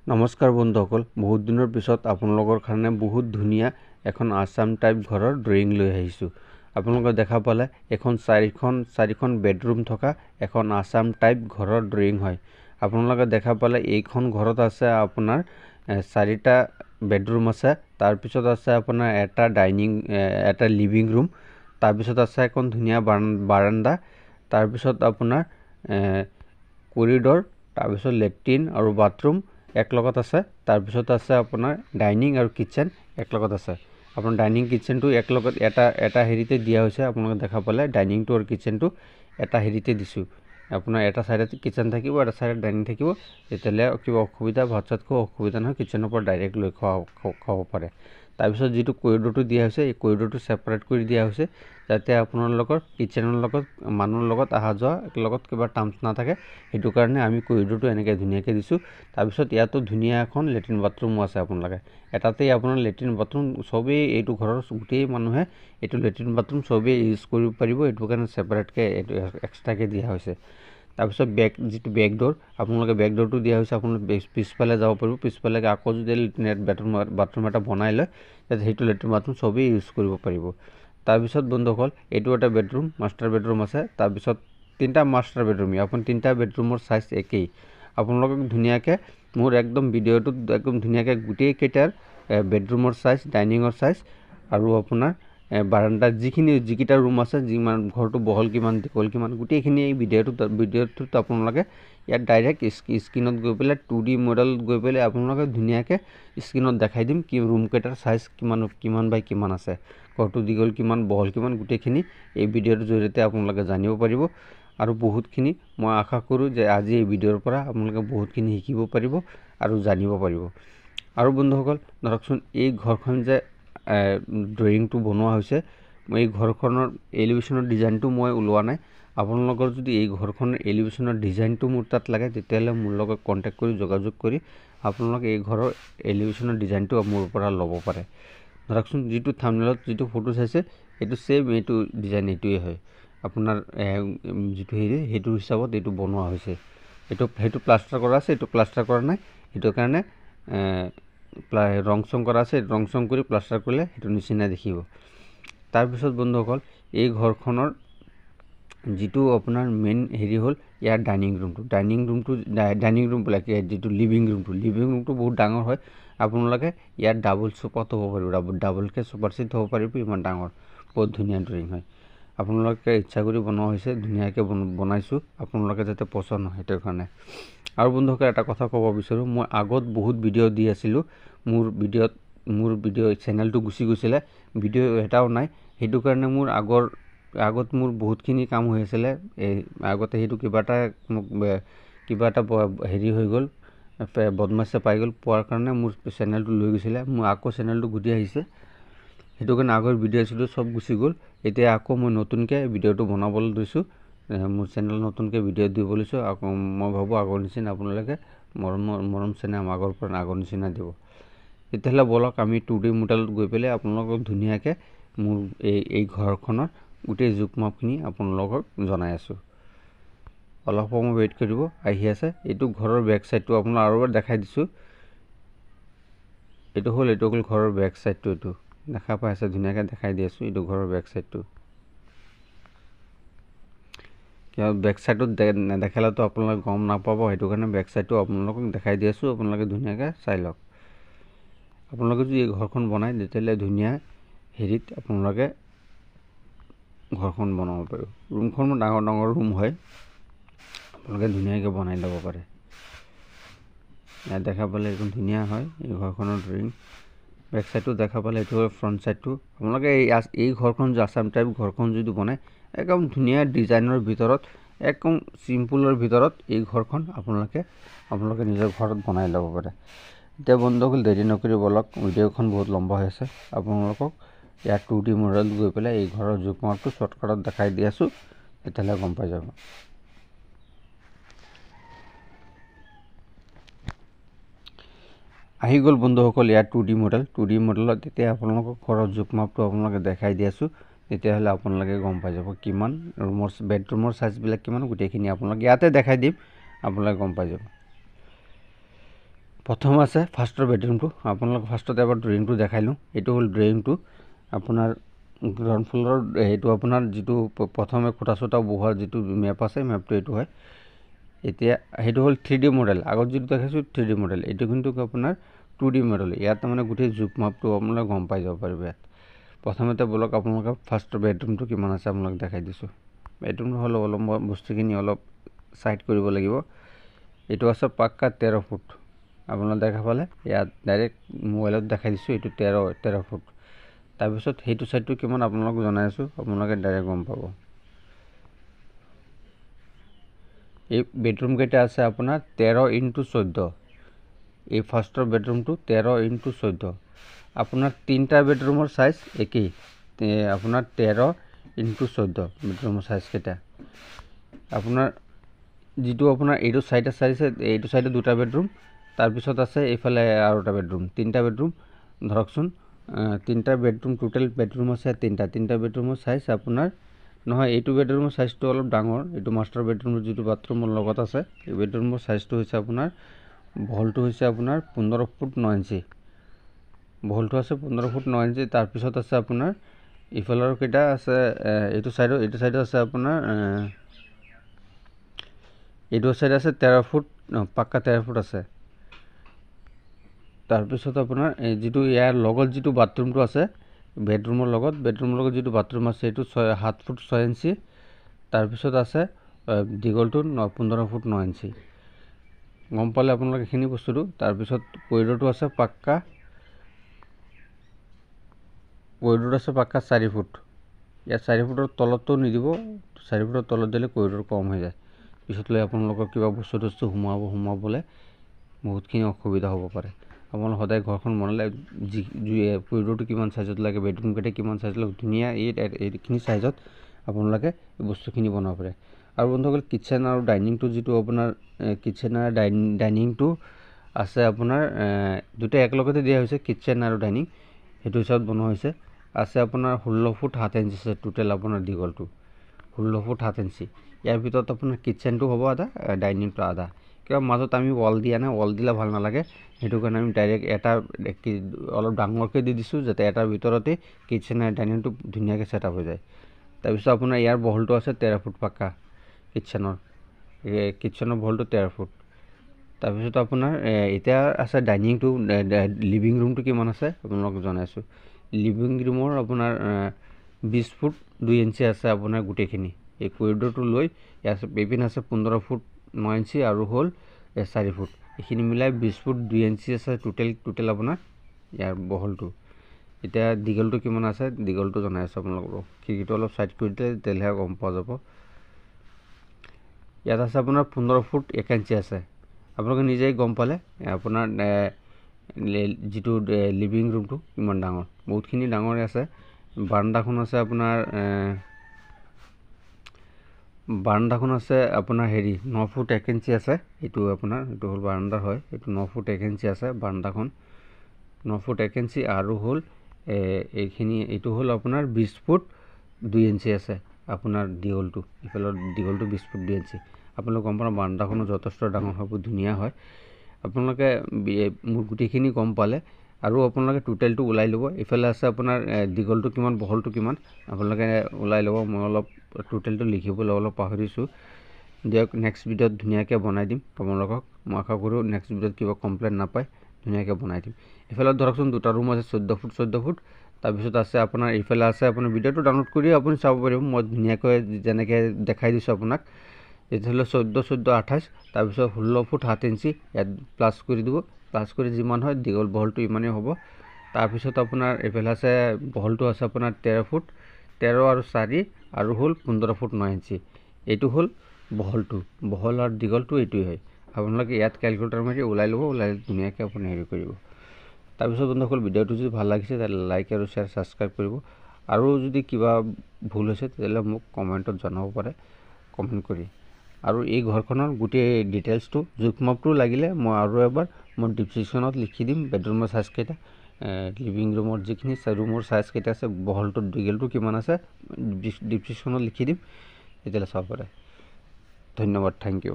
নমস্কাৰ বন্ধুসকল, বহুত দিনৰ পিছত আপোনালোকৰ কাৰণে বহুত ধুনীয়া এখন আসাম টাইপ ঘৰৰ ড্ৰয়িং লৈ আহিছোঁ। আপোনালোকে দেখা পালে এখন চাৰিখন বেডৰুম থকা এখন আসাম টাইপ ঘৰৰ ড্ৰয়িং হয়। আপোনালোকে দেখা পালে এইখন ঘৰত আছে আপোনাৰ 4টা বেডৰুম আছে। তাৰ পিছত আছে আপোনাৰ এটা লিভিং ৰুম, তাৰ পিছত আছে এখন ধুনীয়া বাৰান্দা, তাৰ পিছত আপোনাৰ কৰিডৰ, তাৰ পিছত লেট্ৰিন আৰু বাথৰুম এক লগত আছে। তাৰ পিছত আছে আপোনাৰ ডাইনিং আৰু কিচেন এক লগত আছে। আপোনাৰ ডাইনিং কিচেনটো এক লগত এটা হেৰিতে দিয়া হৈছে। আপোনালোকে দেখা পালে ডাইনিংটো আৰু কিচেনটো এটা হেৰিতে দিছোঁ। আপোনাৰ এটা সাইডত কিচেন থাকিব, এটা সাইডত ডাইনিং থাকিব। তেতিয়ালে কিবা অসুবিধা ভাত খোৱা অসুবিধা নহয়, কিচেনৰ পৰা ডাইৰেক্ট লৈ খাব পাৰে। তাৰ পিছত যেটো কৰিডৰটো দিয়া হৈছে, এই কৰিডৰটো সেপাৰেট কৰি দিয়া হৈছে যাতে আপোনালোকৰ কিচেনৰ লগত মানুহৰ লগত আহা যোৱা লগত কিবা টাৰ্মছ নাথাকে। হেতু কাৰণে আমি কৰিডৰটো এনেকৈ ধুনীয়াকৈ দিছোঁ। তাৰ পিছত ইয়াতো ধুনীয়া এখন লেট্ৰিন বাথৰুমো আছে। আপোনালোকে এটাতেই আপোনাৰ লেট্ৰিন বাথৰুম সবেই এইটো ঘৰৰ গোটেই মানুহে এইটো লেট্ৰিন বাথৰুম সবেই ইউজ কৰিব পাৰিব। এইটো কাৰণে সেপাৰেটকৈ এইটো এক্সট্ৰাকৈ দিয়া হৈছে। তাৰ পিছত যেটো বেক ডোৰ, আপোনালোকে বেক ডোৰটো দিয়া হৈছে। আপোনালোকে পিছফালে যাব পাৰিব। পিছফালে আকৌ যদি বাথৰুম এটা বনাই লয় তেতিয়া সেইটো লেট্ৰিন বাথৰুম সবেই ইউজ কৰিব পাৰিব। তাৰ পিছত বন্ধুসকল এইটো এটা বেডৰুম, মাষ্টাৰ বেডৰুম আছে। তাৰ পিছত 3টা মাষ্টাৰ বেডৰুম, আপোনাৰ 3টা বেডৰুমৰ সাইজ একেই। আপোনালোকক ধুনীয়াকৈ মোৰ একদম ভিডিঅ'টোত একদম ধুনীয়াকৈ গোটেই কেইটাৰ বেডৰুমৰ সাইজ, ডাইনিঙৰ সাইজ আৰু আপোনাৰ বাৰান্দাৰ যিকেইটা ৰুম আছে, যিমান ঘৰটো বহল কিমান দীঘল কিমান গোটেইখিনি এই ভিডিঅ'টোত আপোনালোকে ইয়াত ডাইৰেক্ট স্ক্ৰীনত গৈ পেলাই 2D মডেলত গৈ পেলাই আপোনালোকে ধুনীয়াকৈ স্ক্ৰীনত দেখাই দিম কি ৰুম কেইটাৰ সাইজ কিমান বাই কিমান আছে, ঘৰটো দীঘল কিমান বহল কিমান গোটেইখিনি এই ভিডিঅ'টোৰ জৰিয়তে আপোনালোকে জানিব পাৰিব। আৰু বহুতখিনি মই আশা কৰোঁ যে আজি এই ভিডিঅ'ৰ পৰা আপোনালোকে বহুতখিনি শিকিব পাৰিব আৰু জানিব পাৰিব। আৰু বন্ধুসকল ধৰকচোন এই ঘৰখন যে ড্ৰয়িংটো বনোৱা হৈছে, মই এই ঘৰখনৰ এলিভেশ্যনৰ ডিজাইনটো মই ওলোৱা নাই। আপোনালোকৰ যদি এই ঘৰখনৰ এলিভেশ্যনৰ ডিজাইনটো মোৰ তাত লাগে তেতিয়াহ'লে মোৰ লগত কণ্টেক্ট কৰি যোগাযোগ কৰি আপোনালোকে এই ঘৰৰ এলিভেশ্যনৰ ডিজাইনটো মোৰ পৰা ল'ব পাৰে। ধৰকচোন যিটো থাম্বনেইলত যিটো ফটো চাইছে এইটো সেম এইটো ডিজাইন এইটোৱে হয়। আপোনাৰ যিটো হেৰি সেইটো হিচাপত এইটো বনোৱা হৈছে। সেইটো প্লাষ্টাৰ কৰা আছে, এইটো প্লাষ্টাৰ কৰা নাই। সেইটো কাৰণে ৰং চং কৰা আছে, ৰং চং কৰি প্লাষ্টাৰ কৰিলে সেইটো নিচিনা দেখিব। তাৰপিছত বন্ধুসকল এই ঘৰখনৰ যিটো আপোনাৰ মেইন হেৰি হ'ল ইয়াৰ ডাইনিং ৰুম বোলে যিটো লিভিং ৰুমটো বহুত ডাঙৰ হয়। আপোনালোকে ইয়াত ডাবল সোফা থ'ব পাৰিব, ডাবলকৈ সোফাৰ ছেট থ'ব পাৰিব। ইমান ডাঙৰ বহুত ধুনীয়া ড্ৰয়িং হয়। আপোনালোকে ইচ্ছা কৰি বনোৱা হৈছে, ধুনীয়াকৈ বনাইছোঁ আপোনালোকে যাতে পচন্দ হয় সেইটো কাৰণে। আৰু বন্ধুসকল এটা কথা ক'ব বিচাৰোঁ, মই আগত বহুত ভিডিঅ' দি আছিলোঁ। মোৰ ভিডিঅ' চেনেলটো গুচি গৈছিলে, ভিডিঅ' এটাও নাই। সেইটো কাৰণে মোৰ আগত মোৰ বহুতখিনি কাম হৈ আছিলে। আগতে সেইটো কিবা এটা হেৰি হৈ গ'ল, বদমাছে পাই গ'ল, পোৱাৰ কাৰণে মোৰ চেনেলটো লৈ গৈছিলে। মোৰ আকৌ চেনেলটো ঘূৰি আহিছে। সেইটো কাৰণে আগৰ ভিডিঅ' চব গুচি গ'ল। এতিয়া আকৌ মই নতুনকৈ ভিডিঅ'টো বনাবলৈ লৈছোঁ। মোৰ চেনেল নতুনকৈ ভিডিঅ' দিব লৈছোঁ। আকৌ মই ভাবোঁ আগৰ নিচিনা আপোনালোকে মৰম চেনেহ আগৰ নিচিনা দিব। তেতিয়াহ'লে ব'লক আমি 2D মডেলত গৈ পেলাই আপোনালোকক ধুনীয়াকৈ মোৰ এই ঘৰখনৰ গোটেই জোখ-মাপখিনি আপোনালোকক জনাই আছোঁ। অলপ সময় ৱেইট কৰিব, আহি আছে। এইটো ঘৰৰ বেক চাইডটো আপোনাক আৰু এবাৰ দেখাই দিছোঁ। এইটো হ'ল ঘৰৰ বেক চাইডটো। এইটো দেখা পাই আছে, ধুনীয়াকৈ দেখাই দি আছোঁ। এইটো ঘৰৰ বেক চাইডটো। কিয় বেক চাইডত নেদেখালেতো আপোনালোকে গম নাপাব। সেইটো কাৰণে বেক চাইডটো আপোনালোকক দেখাই দি আছোঁ। আপোনালোকে ধুনীয়াকৈ চাই লওক। আপোনালোকে যদি এই ঘৰখন বনায় তেতিয়াহ'লে ধুনীয়া হেৰিত আপোনালোকে ঘৰখন বনাব পাৰিব। ৰুমখন ডাঙৰ ৰুম হয়, আপোনালোকে ধুনীয়াকৈ বনাই ল'ব পাৰে। ইয়াত দেখা পালে এইখন ধুনীয়া হয় এই ঘৰখনৰ ড্ৰয়িং। বেক চাইডটো দেখা পালে এইটো হ'ল ফ্ৰণ্ট চাইডটো। আপোনালোকে এই ঘৰখন যে আসাম টাইপ ঘৰখন যদি বনায় একদম ধুনীয়া ডিজাইনৰ ভিতৰত, একদম চিম্পুলৰ ভিতৰত এই ঘৰখন আপোনালোকে নিজৰ ঘৰত বনাই ল'ব পাৰে। এতিয়া বন্ধুসকল দেৰি নকৰি ব'লক, ভিডিঅ'খন বহুত লম্বা হৈ আছে। আপোনালোকক ইয়াত 2D মডেলত গৈ পেলাই এই ঘৰৰ জোখ-মাপটো শ্বৰ্টকাটত দেখাই দি আছোঁ, তেতিয়াহ'লে গম পাই যাব। আহি গ'ল বন্ধুসকল ইয়াত 2D মডেলত। এতিয়া আপোনালোকক ঘৰৰ জোখ-মাপটো আপোনালোকে দেখাই দি আছোঁ, তেতিয়াহ'লে আপোনালোকে গম পাই যাব কিমান বেডৰুমৰ চাইজবিলাক কিমান গোটেইখিনি আপোনালোকে ইয়াতে দেখাই দিম, আপোনালোকে গম পাই যাব। প্ৰথম আছে ফাৰ্ষ্টৰ বেডৰুমটো আপোনালোক ফাৰ্ষ্টতে এবাৰ ড্ৰয়িংটো দেখাইলোঁ এইটো হ'ল ড্ৰয়িংটো আপোনাৰ গ্ৰাউণ্ড ফ্ল'ৰৰ এইটো আপোনাৰ যিটো প্ৰথমে খুঁটা চুটা বহোৱাৰ যিটো মেপ আছে মেপটো এইটো হয় এতিয়া সেইটো হ'ল 3D মডেল আগত যিটো দেখাইছোঁ 3D মডেল এইটো কিন্তু আপোনাৰ 2D মডেল ইয়াত মানে গোটেই জোখ মাপটো আপোনালোকে গম পাই যাব পাৰিব ইয়াত প্ৰথমতে বলক আপোনালোকে ফাৰ্ষ্টৰ বেডৰুমটো কিমান আছে আপোনালোক দেখাই দিছোঁ বেডৰুমটো হ'ল অলপ বস্তুখিনি অলপ সাইড কৰিব লাগিব এইটো আছে পাক্কা 13 ফুট আপোনালোকে দেখা পালে ইয়াত ডাইৰেক্ট মোবাইলত দেখাই দিছোঁ এইটো 13 ফুট তাৰপিছত সেইটো সাইডটো কিমান আপোনালোকক জনাই আছোঁ আপোনালোকে ডাইৰেক্ট গম পাব এই বেডৰুম কেইটা আছে আপোনাৰ 13x14 এই ফাৰ্ষ্টৰ বেডৰুমটো 13x14 আপোনাৰ তিনটা বেডৰুমৰ সাইজ একেই আপোনাৰ 13x14 বেডৰুমৰ সাইজ কেইটা আপোনাৰ যিটো আপোনাৰ এইটো সাইড আছে এইটো সাইডে দুটা বেডৰুম তাৰপিছত আছে এইফালে আৰু এটা বেডৰুম তিনটা বেডৰুম ধৰকচোন তিনটা বেডৰুম টোটাল বেডৰুম আছে তিনটা বেডৰুমৰ সাইজ আপোনাৰ নহয় এইটো বেডৰুমৰ সাইজটো অলপ ডাঙৰ এইটো মাষ্টাৰ বেডৰুমৰ যিটো বাথৰুমৰ লগত আছে এই বেডৰুমৰ সাইজটো হৈছে আপোনাৰ বহলটো হৈছে আপোনাৰ 15 ফুট 9 ইঞ্চি বহলটো আছে 15 ফুট 9 ইঞ্চি তাৰপিছত আছে আপোনাৰ ইফালৰ কেইটা আছে এইটো সাইডত আছে আপোনাৰ এইটো সাইড আছে 13 ফুট পাক্কা 13 ফুট আছে তাৰপিছত আপোনাৰ যিটো ইয়াৰ লগত যিটো বাথৰুমটো আছে বেডৰুমৰ লগত যিটো বাথৰুম আছে এইটো 7 ফুট 6 ইঞ্চি তাৰপিছত আছে দীঘলটো 15 ফুট 9 ইঞ্চি গম পালে আপোনালোকে এইখিনি বস্তুটো তাৰপিছত কৰিডৰটো আছে পাক্কা 4 ফুট ইয়াত 4 ফুটৰ তলতো নিদিব 4 ফুটৰ তলত দিলে কৰিডৰ কম হৈ যায় পিছতলৈ আপোনালোকৰ কিবা বস্তু সোমাবলৈ বহুতখিনি অসুবিধা হ'ব পাৰে আপোনালোকে সদায় ঘৰখন বনালে কৰিডৰটো কিমান সাইজত লাগে বেডৰুম কেইটা কিমান সাইজ লাগে ধুনীয়া এইখিনি সাইজত আপোনালোকে বস্তুখিনি বনাব পাৰে আৰু বন্ধুসকল কিচেন আৰু ডাইনিংটো যিটো আপোনাৰ কিচেন আৰু ডাইনিংটো আছে আপোনাৰ দুটা একেলগতে দিয়া হৈছে কিচেন আৰু ডাইনিং সেইটো হিচাপত বনোৱা হৈছে আছে আপোনাৰ 16 ফুট 7 ইঞ্চি আছে টোটেল আপোনাৰ দীঘলটো 16 ফুট 7 ইঞ্চি ইয়াৰ ভিতৰত আপোনাৰ কিচেনটো হ'ব আধা ডাইনিংটো আধা কিবা মাজত আমি ৱাল দিয়া নাই ৱাল দিলে ভাল নালাগে সেইটো কাৰণে আমি ডাইৰেক্ট এটা অলপ ডাঙৰকৈ দি দিছোঁ যাতে এটাৰ ভিতৰতে কিচেন আৰু ডাইনিংটো ধুনীয়াকৈ ছেটআপ হৈ যায় তাৰপিছত আপোনাৰ ইয়াৰ বহলটো আছে 13 ফুট পাক্কা কিচেনৰ বহলটো 13 ফুট তাৰপিছত আপোনাৰ এতিয়া আছে ডাইনিংটো লিভিং ৰুমটো কিমান আছে আপোনালোকক জনাইছোঁ লিভিং ৰুমৰ আপোনাৰ 20 ফুট 2 ইঞ্চি আছে আপোনাৰ গোটেইখিনি এই কৰিডৰটো লৈ ইয়াৰ বেবিন আছে 15 ফুট 9 ইঞ্চি আৰু হ'ল 4 ফুট এইখিনি মিলাই 20 ফুট 2 ইঞ্চি আছে টোটেল আপোনাৰ ইয়াৰ বহলটো এতিয়া দীঘলটো কিমান আছে দীঘলটো জনাই আছোঁ আপোনালোকক খিৰিকীটো অলপ সাইড কৰি দিলে তেতিয়াহে গম পোৱা যাব ইয়াত আছে আপোনাৰ 15 ফুট 1 ইঞ্চি আছে আপোনালোকে নিজেই গম পালে আপোনাৰ যিটো লিভিং ৰুমটো কিমান ডাঙৰ বহুতখিনি ডাঙৰে আছে বাৰান্দাখন আছে আপোনাৰ হেৰি 9 ফুট 1 ইঞ্চি আছে এইটো আপোনাৰ এইটো হ'ল বাৰান্দাৰ হয় এইটো 9 ফুট 1 ইঞ্চি আছে বাৰান্দাখন 9 ফুট 1 ইঞ্চি আৰু হ'ল এইটো হ'ল আপোনাৰ 20 ফুট 2 ইঞ্চি আছে আপোনাৰ দীঘলটো ইফালৰ দীঘলটো 20 ফুট 2 ইঞ্চি আপোনালোকে গম পালে বাৰান্দাখনো যথেষ্ট ডাঙৰ হ'ব ধুনীয়া হয় আপোনালোকে মোৰ গোটেইখিনি গম পালে আৰু আপোনালোকে টোটেলটো ওলাই ল'ব ইফালে আছে আপোনাৰ দীঘলটো কিমান বহলটো কিমান আপোনালোকে ওলাই ল'ব মই অলপ টোটেলটো লিখিবলৈ অলপ পাহৰিছোঁ দিয়ক নেক্সট ভিডিঅ'ত ধুনীয়াকৈ বনাই দিম আপোনালোকক মই আশা কৰোঁ নেক্সট ভিডিঅ'ত কিবা কমপ্লেইন নাপায় ধুনীয়াকৈ বনাই দিম ইফালে ধৰকচোন দুটা ৰুম আছে 14 ফুট তাৰপিছত আছে আপোনাৰ ইফালে আছে আপোনাৰ ভিডিঅ'টো ডাউনলোড কৰি আপুনি চাব পাৰিব মই ধুনীয়াকৈ যেনেকৈ দেখাই দিছোঁ আপোনাক এইটো হ'ল 14 28 তাৰপিছত 16 ফুট 7 ইঞ্চি ইয়াত প্লাছ কৰি দিব প্লাছ কৰি যিমান হয় দীঘল বহলটো ইমানেই হ'ব তাৰপিছত আপোনাৰ এইফালে আছে বহলটো আছে আপোনাৰ 13 ফুট 13 আৰু 4 আৰু হ'ল 15 ফুট 9 ইঞ্চি এইটো হ'ল বহলটো বহল আৰু দীঘলটো এইটোৱে হয় আপোনালোকে ইয়াত কেলকুলেটাৰ মাৰি ওলাই ল'ব ওলাই ধুনীয়াকৈ আপুনি হেৰি কৰিব তাৰপিছত বন্ধুসকল ভিডিঅ'টো যদি ভাল লাগিছে তেতিয়াহ'লে লাইক আৰু শ্বেয়াৰ ছাবস্ক্ৰাইব কৰিব আৰু যদি কিবা ভুল হৈছে তেতিয়াহ'লে মোক কমেণ্টত জনাব পাৰে কমেণ্ট কৰি আৰু এই ঘৰখনৰ গোটেই ডিটেইলছটো জোখমাপটো লাগিলে মই আৰু এবাৰ মই ডিছক্ৰিপশ্যনত লিখি দিম বেডৰুমৰ সাইজ কেইটা লিভিং ৰুমৰ যিখিনি ৰুমৰ সাইজ কেইটা আছে বহলটো দীঘলটো কিমান আছে ডিছক্ৰিপশ্যনত লিখি দিম তেতিয়াহ'লে চাব পাৰে ধন্যবাদ থেংক ইউ